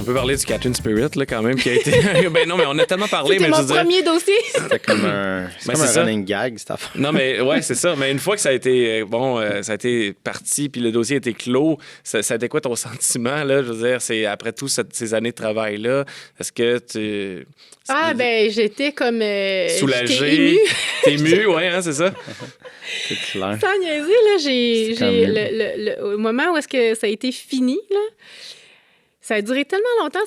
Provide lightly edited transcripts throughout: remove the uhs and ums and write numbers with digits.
peut parler du Catherine Spirit, là, quand même, qui a été... ben non, mais on a tellement parlé, C'était mais mon premier dossier. C'était comme un running gag, cette affaire. Non, mais ouais, c'est ça. Mais une fois que ça a été, ça a été parti, puis le dossier a été clos, ça a été quoi ton sentiment, là? Je veux dire, c'est après toutes ces années de travail-là, est-ce que tu... J'étais comme... soulagée. T'es émue, ouais, hein, c'est ça? C'est clair. Sans niaiser, là, au moment où est-ce que ça a été fini, là, ça a duré tellement longtemps,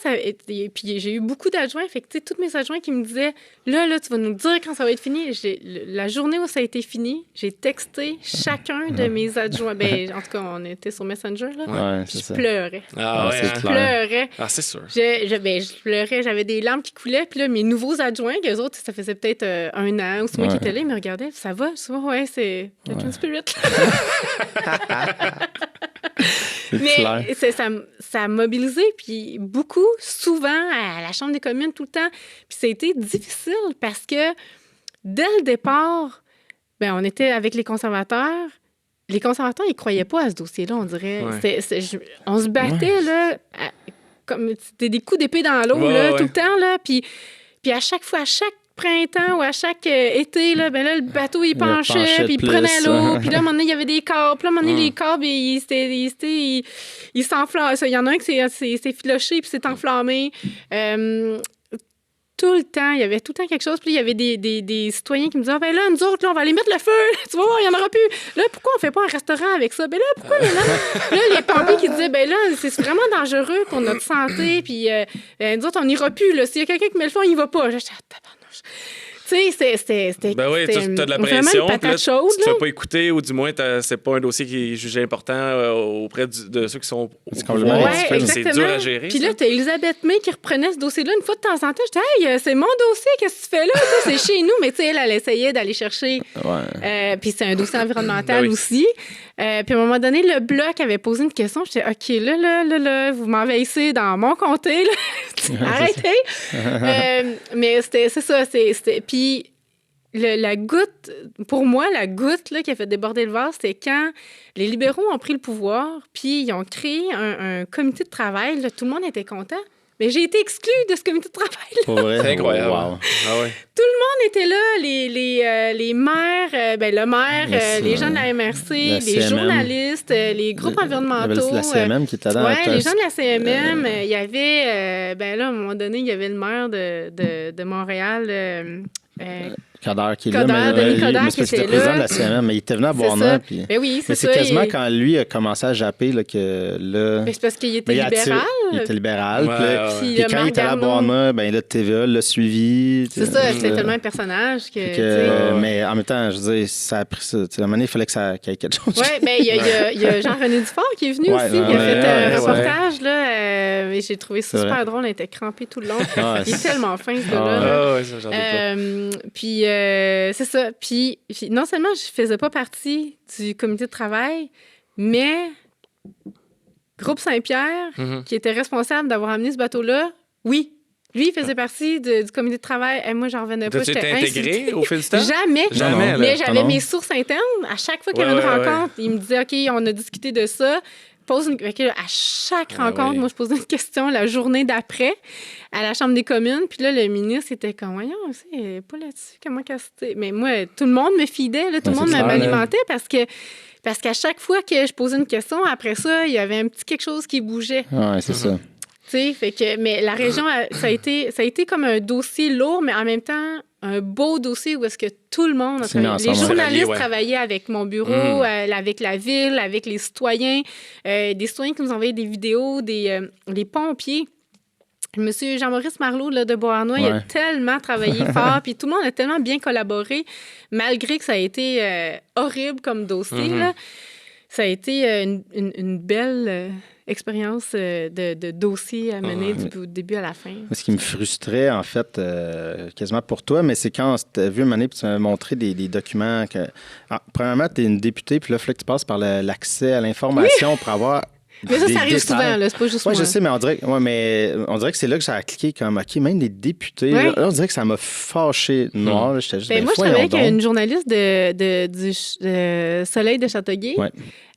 puis j'ai eu beaucoup d'adjoints. Fait que, tu sais, tous mes adjoints qui me disaient, là, tu vas nous dire quand ça va être fini. La journée où ça a été fini, j'ai texté chacun de mes adjoints. Ben, en tout cas, on était sur Messenger, là. Ouais, Puis je pleurais. Ah, ouais, c'est Je clair. pleurais. Ah, c'est sûr. Je pleurais, j'avais des larmes qui coulaient. Puis là, mes nouveaux adjoints, eux autres, ça faisait peut-être 1 an ou c'est moi qui étais là, ils me regardaient. Ça va? Je dis, ouais, c'est Catherine Spirit. Mais ça a mobilisé, puis beaucoup, souvent, à la Chambre des communes, tout le temps. Puis ça a été difficile parce que, dès le départ, on était avec les conservateurs. Les conservateurs, ils ne croyaient pas à ce dossier-là, on dirait. Ouais. On se battait, là, comme c'était des coups d'épée dans l'eau, tout le temps, là. Puis à chaque fois, à chaque printemps ou à chaque été, là, le bateau, il penchait, puis il prenait l'eau. Puis là, à un moment donné, il y avait des câbles. Puis là, à un moment donné, les câbles, ils s'enflammaient. Il y en a un qui s'est filoché, puis s'est enflammé. Tout le temps, il y avait tout le temps quelque chose. Puis il y avait des citoyens qui me disaient, là, nous autres, là, on va aller mettre le feu. Tu vas voir, il n'y en aura plus. Là, pourquoi on fait pas un restaurant avec ça? Là, pourquoi? Là, les pompiers qui disaient, là, c'est vraiment dangereux pour notre santé. Puis nous autres, on n'ira plus. Là. S'il y a quelqu'un qui met le feu, on n'y va pas. J'étais tu sais, c'était Ben oui, tu as de la vraiment pression. une patate Si chaude. tu ne vas pas écouter, ou du moins, c'est pas un dossier qui est jugé important auprès de ceux qui sont au complètement pouvoir. ridicule. C'est dur à gérer. Puis là, ça. tu as Elisabeth May qui reprenait ce dossier-là une fois de temps en temps. J'étais, hey, c'est mon dossier, qu'est-ce que tu fais là? C'est chez nous. Mais tu sais, elle essayait d'aller chercher. Ouais. Puis c'est un dossier environnemental Ben oui. aussi. Puis à un moment donné, le Bloc avait posé une question. J'étais, OK, là, vous m'envahissez dans mon comté. Là. Arrêtez. Mais c'est ça. Puis la goutte, pour moi, la goutte là, qui a fait déborder le vase, c'était quand les libéraux ont pris le pouvoir, puis ils ont créé un comité de travail. Là, tout le monde était content. Mais j'ai été exclue de ce comité de travail-là. Pour vrai? C'est incroyable. Wow. Ah ouais. Tout le monde était là, les maires, le maire, les gens de la MRC, les CMM. journalistes, les groupes environnementaux. Il y avait la CMM qui était là. Oui, les gens de la CMM. Il y avait, là, à un moment donné, il y avait le maire de Montréal. Coderre qui est Coderre, là. Denis Coderre parce que qui c'était était le président là. de la CMM, mais il était venu à C'est Boisnand. ça. Puis... Ben oui, Mais c'est c'est ça. quasiment quand lui a commencé à japper là, que là... Ben, c'est parce qu'il était il libéral. Il était libéral. Ouais, puis là, ouais. Puis puis le quand il était à Marc Boisnand, ben, là, TVA l'a suivi. C'est ça, c'était tellement un personnage que... tu sais. Mais en même temps, je veux dire, ça a pris ça. À un moment donné, il fallait qu'il y ait quelque chose. Oui, mais il y a Jean-René Dufort qui est venu Ouais, aussi, qui a ouais, fait un ouais, reportage. Là, et j'ai trouvé ça C'est super vrai. drôle, il était crampé tout le long. Ah, Il est tellement fin, ce gars-là. Ah, là. Ah ouais, ça, j'en ai pas. Puis c'est ça. Puis non seulement je faisais pas partie du comité de travail, mais Groupe Saint-Pierre, qui était responsable d'avoir amené ce bateau-là, oui. Lui, il faisait partie du comité de travail. Et moi, j'en revenais pas. T'as-tu été J'étais intégré insultée. au fil du temps? Jamais. Jamais, là. Mais j'avais non. mes sources internes. À chaque fois qu'il y avait Ouais, une ouais, rencontre, il me disait, OK, on a discuté de ça. Fait que là, à chaque rencontre, ouais. moi, je posais une question la journée d'après à la Chambre des communes. Puis là, le ministre était comme, voyons, c'est pas là-dessus, comment qu'elle se... Mais moi, tout le monde me fidait, là, tout le Ouais, monde c'est clair, m'alimentait parce qu'à chaque fois que je posais une question, après ça, il y avait un petit quelque chose qui bougeait. Ouais, c'est ça. Tu sais, fait que, mais la région, ça a été comme un dossier lourd, mais en même temps, un beau dossier où est-ce que tout le monde a C'est mis travaillé. Les ensemble, journalistes ouais. travaillaient avec mon bureau, avec la ville, avec les citoyens, des citoyens qui nous envoyaient des vidéos, les pompiers. Monsieur Jean-Maurice Marleau là, de Beauharnois, il a Ouais. tellement travaillé fort, puis tout le monde a tellement bien collaboré, malgré que ça a été horrible comme dossier. Là. Ça a été une belle expérience de dossier à mener du début à la fin. Ce qui me frustrait, en fait, quasiment pour toi, mais c'est quand tu as vu une année puis tu m'as montré des documents. Premièrement, tu es une députée, puis là, il faut que tu passes par l'accès à l'information pour avoir Mais ça arrive souvent, là, c'est pas juste moi. Oui, je sais, mais on dirait que c'est là que ça a cliqué comme, OK, même les députés, là, on dirait que ça m'a fâché noir. J'étais juste, moi, je travaillais avec une journaliste du Soleil de Châteauguay. Ouais.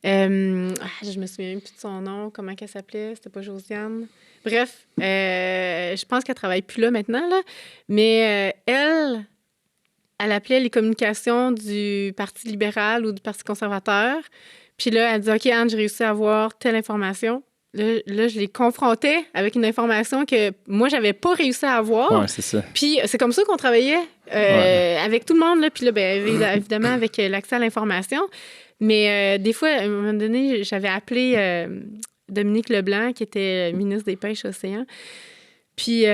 Je me souviens même plus de son nom, comment qu'elle s'appelait, c'était pas Josiane. Bref, je pense qu'elle travaille plus là maintenant, là. Mais elle appelait les communications du Parti libéral ou du Parti conservateur. Puis là, elle dit « OK, Anne, j'ai réussi à avoir telle information. » Là, je les confrontais avec une information que moi, j'avais pas réussi à avoir. Ouais, c'est ça. Puis c'est comme ça qu'on travaillait avec tout le monde. Là. Puis là, évidemment, avec l'accès à l'information. Mais des fois, à un moment donné, j'avais appelé Dominique Leblanc, qui était ministre des Pêches Océans. Puis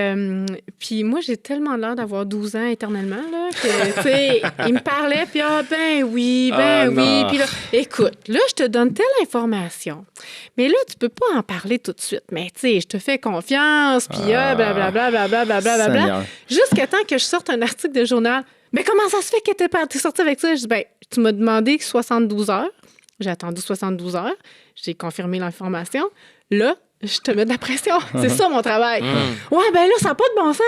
moi, j'ai tellement l'air d'avoir 12 ans éternellement, là, que, tu sais, il me parlait, puis oui. Puis là, écoute, là, je te donne telle information, mais là, tu peux pas en parler tout de suite. Mais, tu sais, je te fais confiance, puis blablabla. Jusqu'à temps que je sorte un article de journal. Mais comment ça se fait que t'es sorti avec ça? Je dis, tu m'as demandé 72 heures. J'ai attendu 72 heures. J'ai confirmé l'information. Là, je te mets de la pression. C'est ça, mon travail. Ouais, là, ça n'a pas de bon sens.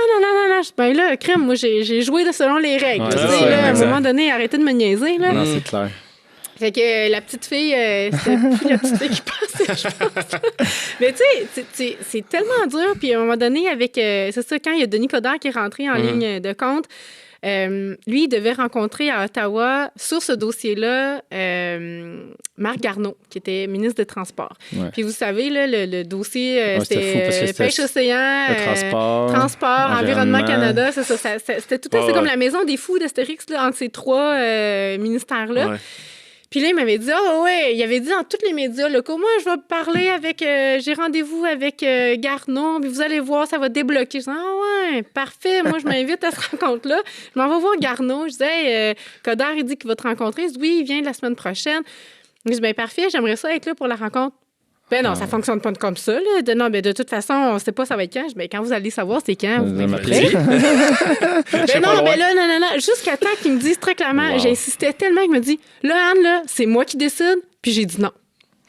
Non. Là, crème, moi, j'ai joué selon les règles. À un moment donné, arrêtez de me niaiser. Là. Non, c'est clair. Fait que la petite fille, c'était plus la petite fille qui passait, je pense. Mais tu sais, c'est tellement dur. Puis à un moment donné, c'est ça, quand il y a Denis Coderre qui est rentré en ligne de compte, lui, il devait rencontrer à Ottawa, sur ce dossier-là, Marc Garneau, qui était ministre des Transports. Ouais. Puis vous savez, là, le dossier, c'était Pêche Océan, Transport, Environnement Canada. C'était tout assez comme la maison des fous d'Astérix, là, entre ces trois ministères-là. Ouais. Puis là, il m'avait dit, il avait dit dans tous les médias locaux, moi, je vais parler avec, j'ai rendez-vous avec Garneau, puis vous allez voir, ça va débloquer. Je dis, parfait, moi, je m'invite à cette rencontre-là. Je m'en vais voir Garneau. Je disais, Coderre, il dit qu'il va te rencontrer. Il dit, oui, il vient la semaine prochaine. Je dis, parfait, j'aimerais ça être là pour la rencontre. Non, ça fonctionne pas comme ça. Là. Non, de toute façon, on sait pas ça va être quand. Quand vous allez savoir c'est quand, vous m'appelez. Non. Jusqu'à temps qu'ils me disent très clairement, j'insistais tellement qu'il me dit, là, Anne, là, c'est moi qui décide. Puis j'ai dit non.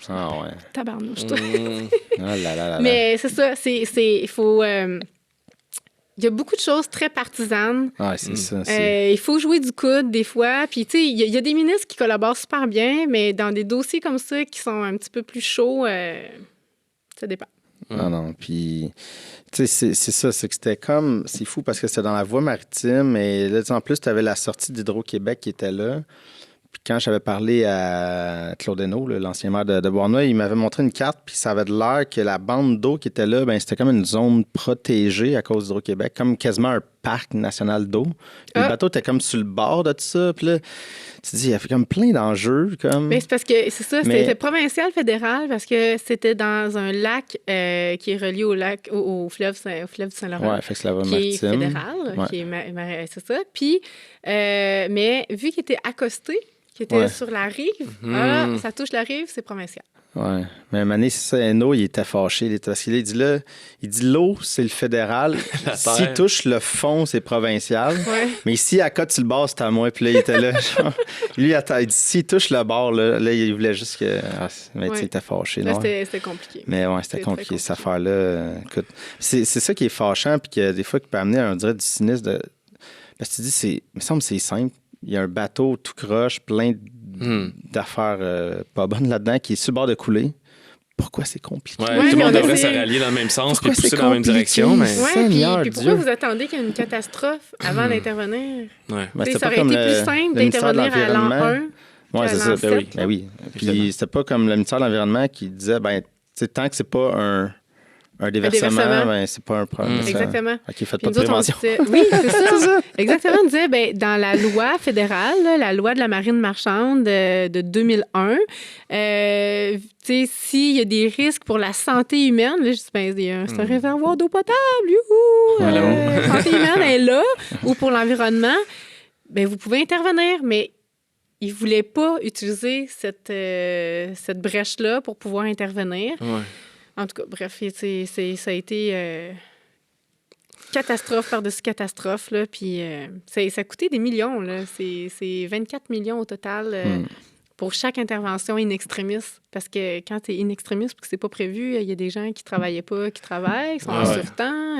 Ah ouais. Tabarnouche, toi. Mais c'est ça, il faut... Il y a beaucoup de choses très partisanes. Ah, c'est ça. Il faut jouer du coude des fois. Puis, tu sais, il y a des ministres qui collaborent super bien, mais dans des dossiers comme ça qui sont un petit peu plus chauds, ça dépend. Non. Puis, tu sais, c'est ça. C'est que c'était comme... C'est fou parce que c'était dans la voie maritime. Et là, en plus, tu avais la sortie d'Hydro-Québec qui était là. Puis quand j'avais parlé à Claude Hainaut, l'ancien maire de Bourgneuf, il m'avait montré une carte, puis ça avait de l'air que la bande d'eau qui était là, c'était comme une zone protégée à cause d'Hydro-Québec, comme quasiment un parc national d'eau. Le bateau était comme sur le bord de tout ça. Puis là, tu te dis, il y a fait comme plein d'enjeux. Mais c'est parce que, c'est ça, c'était provincial, fédéral, parce que c'était dans un lac qui est relié au fleuve Saint-Laurent. Oui, fait que c'est la voie qui maritime. Est fédéral, qui est c'est ça. Puis, mais vu qu'il était accosté, qui était sur la rive, ça touche la rive, c'est provincial. Oui. Mais à un moment donné, c'est ça, Hainaut, il était fâché. Parce qu'il dit l'eau, c'est le fédéral. S'il touche le fond, c'est provincial. Ouais. Mais ici, à côté, sur le bord, c'est à moi. Puis là, il était là. Lui, il dit, s'il touche le bord, là, il voulait juste que. Mais il était fâché. Là, c'était compliqué. Mais ouais, c'était compliqué, cette affaire-là. Écoute, c'est ça qui est fâchant, puis que des fois, qui peut amener on dirait, du cynisme. Parce que tu dis, il me semble que c'est simple. Il y a un bateau tout croche, plein d'affaires pas bonnes là-dedans, qui est sur le bord de couler. Pourquoi c'est compliqué? Tout le monde devrait se rallier dans le même sens et pousser dans la même direction. Mais... puis pourquoi vous attendez qu'il y ait une catastrophe avant d'intervenir? Ça aurait été plus simple d'intervenir à l'an 1. Oui, c'est ça. Ben oui. Puis c'était pas comme le ministère de l'Environnement qui disait, tant que c'est pas un déversement, c'est pas un problème. Exactement. OK, faites pas de prévention. Oui, c'est ça. Exactement. On disait, dans la loi fédérale, la loi de la marine marchande de 2001, s'il y a des risques pour la santé humaine, là, je dis, c'est un réservoir d'eau potable, youhou! Santé humaine est là, ou pour l'environnement, vous pouvez intervenir, mais ils ne voulaient pas utiliser cette brèche-là pour pouvoir intervenir. Ouais. En tout cas, bref, ça a été catastrophe par-dessus catastrophe. Là, puis ça a coûté des millions. Là. C'est 24 millions au total pour chaque intervention in extremis. Parce que quand tu es in extremis, parce que c'est pas prévu, il y a des gens qui travaillaient pas, qui travaillent, qui sont en surtemps.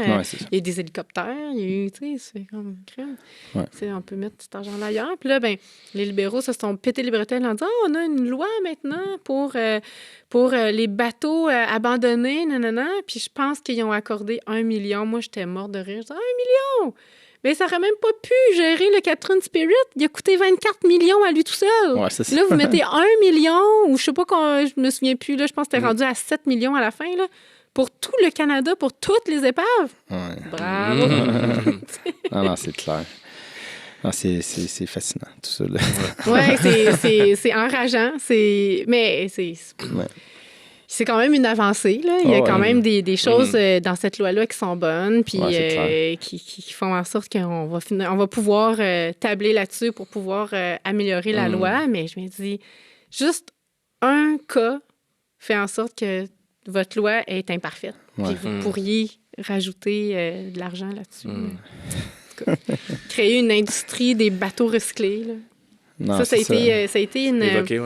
Il y a des hélicoptères, il y a eu, tu sais, c'est comme crème. On peut mettre cet argent-là ailleurs. Puis là, ben, les libéraux se sont pétés les bretelles en disant « on a une loi maintenant pour les bateaux abandonnés, nanana. » Puis je pense qu'ils ont accordé 1 million. Moi, j'étais morte de rire. Je disais « 1 million! » Mais ça n'aurait même pas pu gérer le Catherine Spirit. Il a coûté 24 millions à lui tout seul. Ouais, c'est ça. Là, vous mettez 1 million, ou je sais pas, je me souviens plus, là, je pense que c'était rendu à 7 millions à la fin, là, pour tout le Canada, pour toutes les épaves. Ouais. Bravo! Non, c'est clair. Non, c'est fascinant, tout ça. C'est enrageant. Mais c'est... Ouais. C'est quand même une avancée. Là. Il y a quand même des choses dans cette loi-là qui sont bonnes puis qui font en sorte qu'on va pouvoir tabler là-dessus pour pouvoir améliorer la loi. Mais je me dis, juste un cas fait en sorte que votre loi est imparfaite. Puis vous pourriez rajouter de l'argent là-dessus. En tout cas, créer une industrie des bateaux recyclés, là. Non, ça a été une... Évoqué,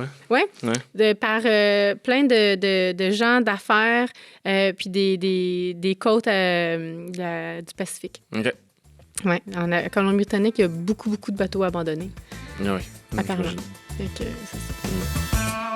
par plein de gens d'affaires puis des côtes du Pacifique. OK. Oui, en Colombie-Britannique, il y a beaucoup, beaucoup de bateaux abandonnés. Oui. Apparemment. Donc, c'est ça.